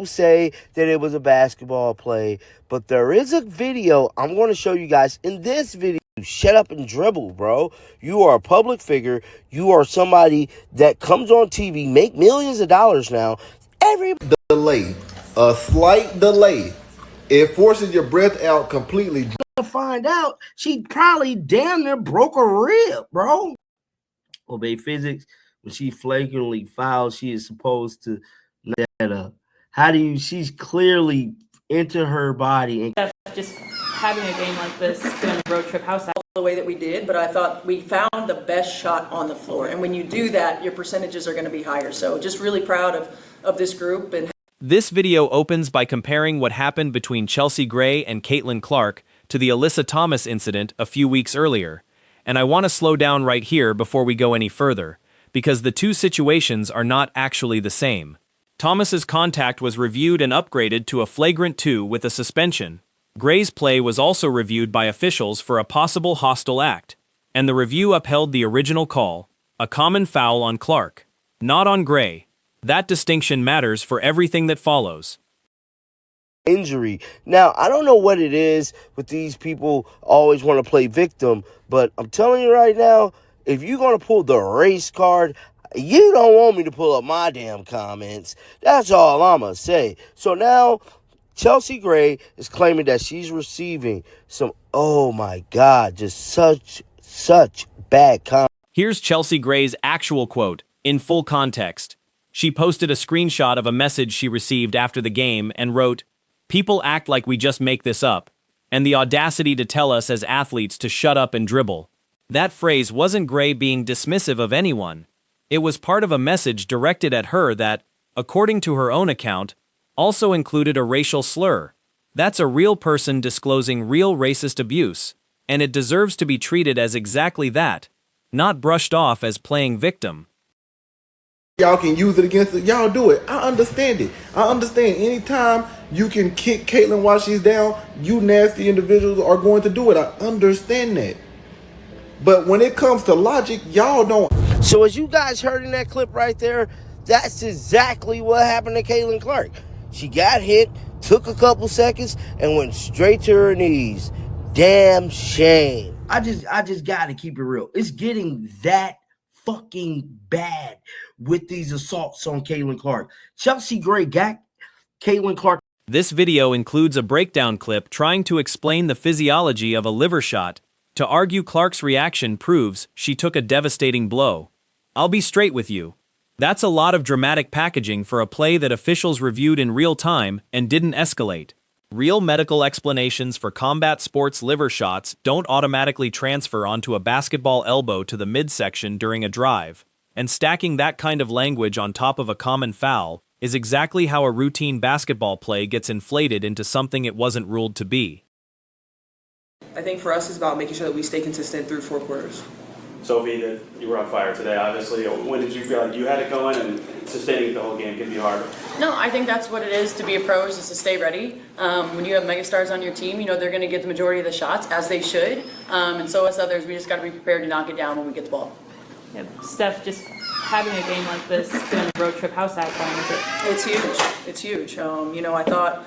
say that it was a basketball play, but there is a video I'm going to show you guys. In this video, shut up and dribble, bro. You are a public figure. You are somebody that comes on TV, make millions of dollars now. Delay, a slight delay, it forces your breath out completely. To find out, she probably damn near broke a rib, bro. Obey physics. When she flagrantly fouls, she is supposed to that up. How do you? She's clearly into her body and just having a game like this, doing a road trip. How's that? The way that we did, but I thought we found the best shot on the floor, and when you do that, your percentages are going to be higher. So just really proud of this group. And this video opens by comparing what happened between Chelsea Gray and Caitlin Clark to the Alyssa Thomas incident a few weeks earlier, and I want to slow down right here before we go any further, because the two situations are not actually the same. Thomas's contact was reviewed and upgraded to a flagrant 2 with a suspension. Gray's play was also reviewed by officials for a possible hostile act, and the review upheld the original call, a common foul on Clark, not on Gray. That distinction matters for everything that follows. Injury. Now, I don't know what it is with these people always want to play victim, but I'm telling you right now, if you're going to pull the race card, you don't want me to pull up my damn comments. That's all I'm going to say. So now, Chelsea Gray is claiming that she's receiving some, oh my God, just such bad comments. Here's Chelsea Gray's actual quote, in full context. She posted a screenshot of a message she received after the game and wrote, "People act like we just make this up, and the audacity to tell us as athletes to shut up and dribble." That phrase wasn't Gray being dismissive of anyone. It was part of a message directed at her that, according to her own account, also included a racial slur. That's a real person disclosing real racist abuse, and it deserves to be treated as exactly that, not brushed off as playing victim. Y'all can use it against it. Y'all do it. I understand it. I understand anytime you can kick Caitlin while she's down, you nasty individuals are going to do it. I understand that. But when it comes to logic, y'all don't. So as you guys heard in that clip right there, that's exactly what happened to Caitlin Clark. She got hit, took a couple seconds, and went straight to her knees. Damn shame. I just gotta keep it real. It's getting that fucking bad with these assaults on Caitlin Clark. Chelsea Gray got Caitlin Clark. This video includes a breakdown clip trying to explain the physiology of a liver shot, to argue Clark's reaction proves she took a devastating blow. I'll be straight with you. That's a lot of dramatic packaging for a play that officials reviewed in real time and didn't escalate. Real medical explanations for combat sports liver shots don't automatically transfer onto a basketball elbow to the midsection during a drive, and stacking that kind of language on top of a common foul is exactly how a routine basketball play gets inflated into something it wasn't ruled to be. I think for us it's about making sure that we stay consistent through 4 quarters. Sophie, you were on fire today, obviously. When did you feel like you had it going and sustaining the whole game can be hard? no, I think that's what it is to be a pro, is just to stay ready. When you have megastars on your team, you know they're going to get the majority of the shots, as they should. And so as others, we just got to be prepared to knock it down when we get the ball. Yeah, Steph, just having a game like this, doing a road trip. How's that going? Is it? It's huge. It's huge. You know, I thought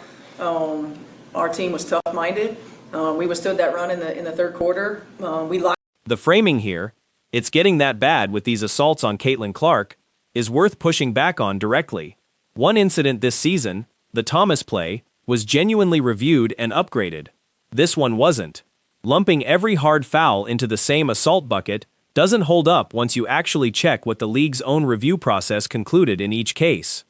our team was tough-minded. We withstood that run in the third quarter. The framing here, it's getting that bad with these assaults on Caitlin Clark, is worth pushing back on directly. One incident this season, the Thomas play, was genuinely reviewed and upgraded. This one wasn't. Lumping every hard foul into the same assault bucket doesn't hold up once you actually check what the league's own review process concluded in each case.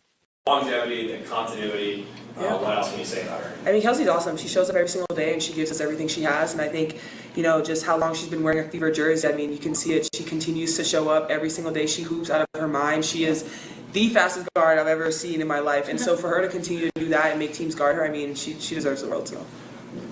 Longevity and continuity, what else can you say about her? I mean, Kelsey's awesome. She shows up every single day and she gives us everything she has. And I think, you know, just how long she's been wearing a Fever jersey, I mean, you can see it. She continues to show up every single day. She hoops out of her mind. She is the fastest guard I've ever seen in my life. And so for her to continue to do that and make teams guard her, I mean, she deserves the world. So.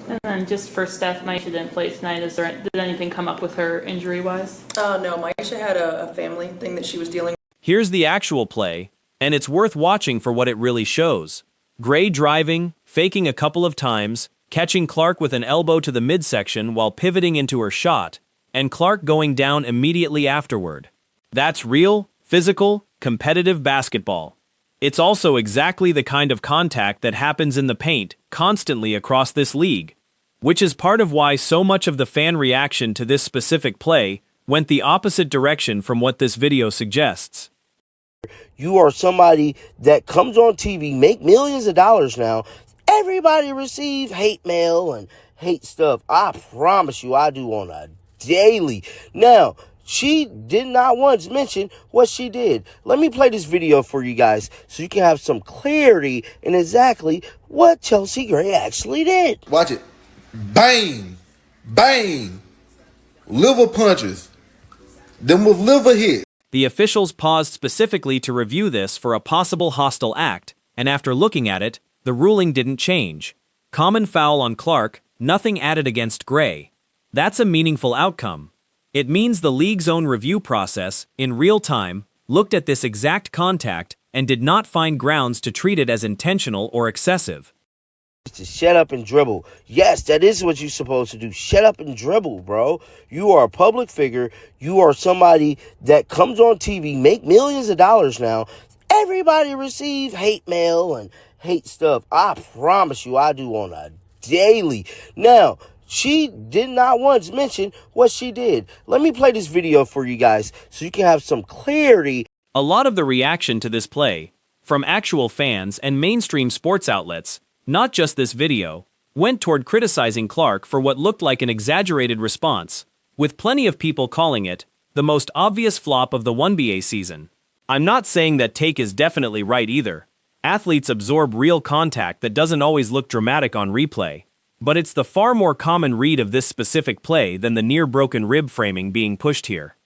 And then just for Steph, Maisha didn't play tonight. Did anything come up with her injury-wise? No, Maisha had a family thing that she was dealing with. Here's the actual play, and it's worth watching for what it really shows. Gray driving, faking a couple of times, catching Clark with an elbow to the midsection while pivoting into her shot, and Clark going down immediately afterward. That's real, physical, competitive basketball. It's also exactly the kind of contact that happens in the paint constantly across this league, which is part of why so much of the fan reaction to this specific play went the opposite direction from what this video suggests. You are somebody that comes on TV, make millions of dollars now. Everybody receive hate mail and hate stuff. I promise you I do on a daily. Now, she did not once mention what she did. Let me play this video for you guys so you can have some clarity in exactly what Chelsea Gray actually did. Watch it. Bang. Bang. Liver punches. Them with liver hits. The officials paused specifically to review this for a possible hostile act, and after looking at it, the ruling didn't change. Common foul on Clark, nothing added against Gray. That's a meaningful outcome. It means the league's own review process, in real time, looked at this exact contact and did not find grounds to treat it as intentional or excessive. To shut up and dribble. Yes, that is what you're supposed to do. Shut up and dribble, bro. You are a public figure. You are somebody that comes on TV, make millions of dollars now. Everybody receive hate mail and hate stuff. I promise you I do on a daily. Now, she did not once mention what she did. Let me play this video for you guys so you can have some clarity. A lot of the reaction to this play, from actual fans and mainstream sports outlets, not just this video, went toward criticizing Clark for what looked like an exaggerated response, with plenty of people calling it the most obvious flop of the WNBA season. I'm not saying that take is definitely right either. Athletes absorb real contact that doesn't always look dramatic on replay, but it's the far more common read of this specific play than the near broken rib framing being pushed here.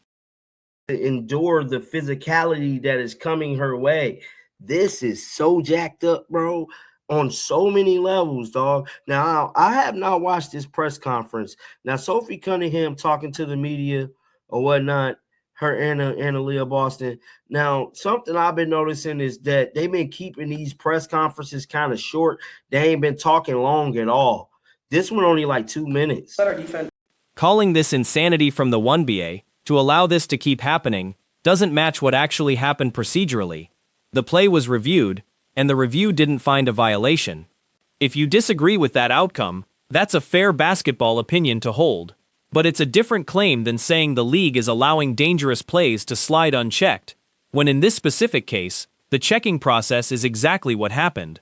Endure the physicality that is coming her way. This is so jacked up, bro. On so many levels, dog. Now, I have not watched this press conference. Now, Sophie Cunningham talking to the media or whatnot, her and Leah Boston. Now, something I've been noticing is that they've been keeping these press conferences kind of short. They ain't been talking long at all. This one only like 2 minutes. Better defense. Calling this insanity from the WNBA to allow this to keep happening doesn't match what actually happened procedurally. The play was reviewed, and the review didn't find a violation. If you disagree with that outcome, that's a fair basketball opinion to hold. But it's a different claim than saying the league is allowing dangerous plays to slide unchecked, when in this specific case, the checking process is exactly what happened.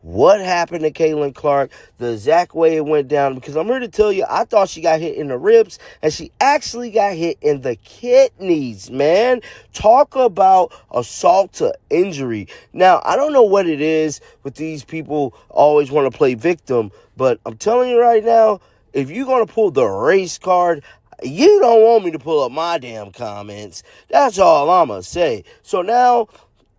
What happened to Caitlin Clark, the exact way it went down, because I'm here to tell you, I thought she got hit in the ribs, and she actually got hit in the kidneys, man. Talk about assault to injury. Now, I don't know what it is with these people always want to play victim, but I'm telling you right now, if you're going to pull the race card, you don't want me to pull up my damn comments. That's all I'm going to say. So now,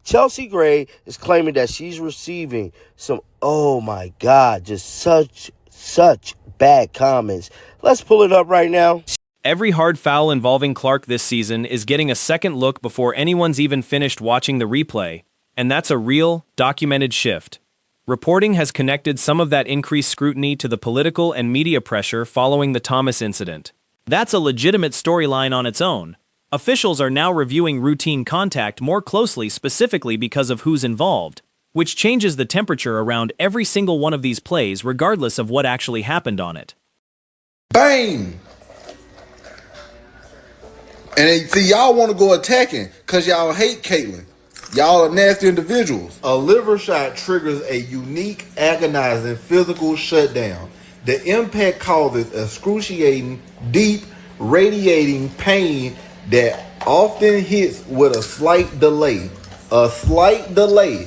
Chelsea Gray is claiming that she's receiving some, oh my God, just such bad comments. Let's pull it up right now. Every hard foul involving Clark this season is getting a second look before anyone's even finished watching the replay, and that's a real, documented shift. Reporting has connected some of that increased scrutiny to the political and media pressure following the Thomas incident. That's a legitimate storyline on its own. Officials are now reviewing routine contact more closely specifically because of who's involved, which changes the temperature around every single one of these plays regardless of what actually happened on it. Bang! And then, see, y'all want to go attacking because y'all hate Caitlin. Y'all are nasty individuals. A liver shot triggers a unique, agonizing physical shutdown. The impact causes excruciating, deep, radiating pain that often hits with a slight delay. A slight delay.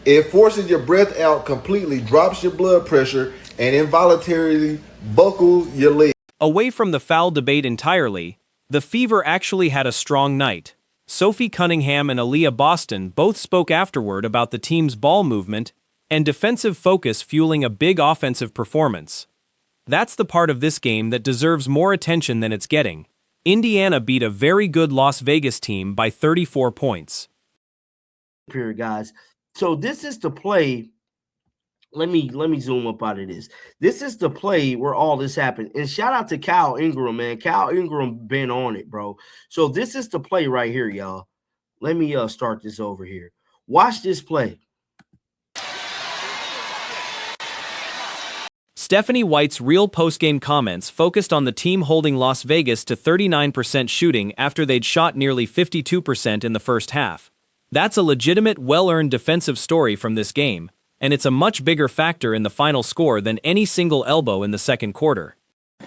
It forces your breath out completely, drops your blood pressure, and involuntarily buckles your leg. Away from the foul debate entirely, the Fever actually had a strong night. Sophie Cunningham and Aaliyah Boston both spoke afterward about the team's ball movement and defensive focus fueling a big offensive performance. That's the part of this game that deserves more attention than it's getting. Indiana beat a very good Las Vegas team by 34 points. Here, guys. So this is the play. Let me zoom up out of this. This is the play where all this happened. And shout out to Kyle Ingram, man. Kyle Ingram been on it, bro. So this is the play right here, y'all. Let me start this over here. Watch this play. Stephanie White's real postgame comments focused on the team holding Las Vegas to 39% shooting after they'd shot nearly 52% in the first half. That's a legitimate, well-earned defensive story from this game, and it's a much bigger factor in the final score than any single elbow in the second quarter.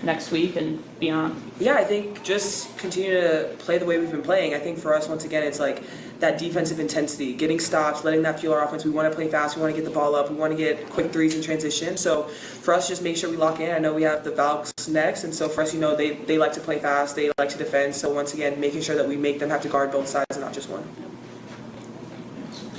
Next week and beyond. Yeah, I think just continue to play the way we've been playing. I think for us, once again, it's like that defensive intensity, getting stops, letting that fuel our offense. We want to play fast. We want to get the ball up. We want to get quick threes in transition. So for us, just make sure we lock in. I know we have the Valks next, and so for us, they like to play fast. They like to defend. So once again, making sure that we make them have to guard both sides and not just one.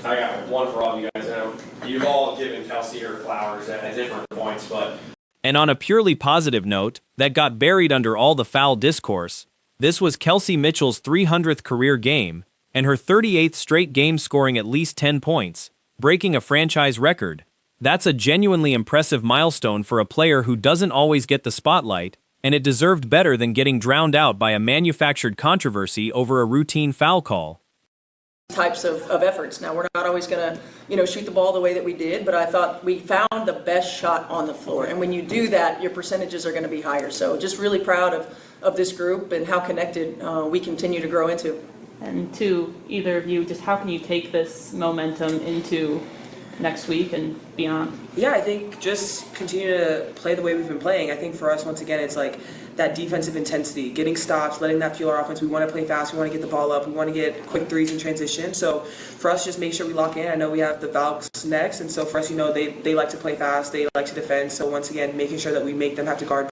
I got one for all of you guys. I know you've all given Kelsey her flowers at different points, but... And on a purely positive note, that got buried under all the foul discourse, this was Kelsey Mitchell's 300th career game, and her 38th straight game scoring at least 10 points, breaking a franchise record. That's a genuinely impressive milestone for a player who doesn't always get the spotlight, and it deserved better than getting drowned out by a manufactured controversy over a routine foul call. Types of efforts. Now, we're not always going to, shoot the ball the way that we did, but I thought we found the best shot on the floor. And when you do that, your percentages are going to be higher. So just really proud of this group and how connected we continue to grow into. And to either of you, just how can you take this momentum into next week and beyond? Yeah, I think just continue to play the way we've been playing. I think for us, once again, it's like that defensive intensity, getting stops, letting that fuel our offense. We want to play fast. We want to get the ball up. We want to get quick threes in transition. So for us, just make sure we lock in. I know we have the Valks next, and so for us, they like to play fast. They like to defend. So once again, making sure that we make them have to guard both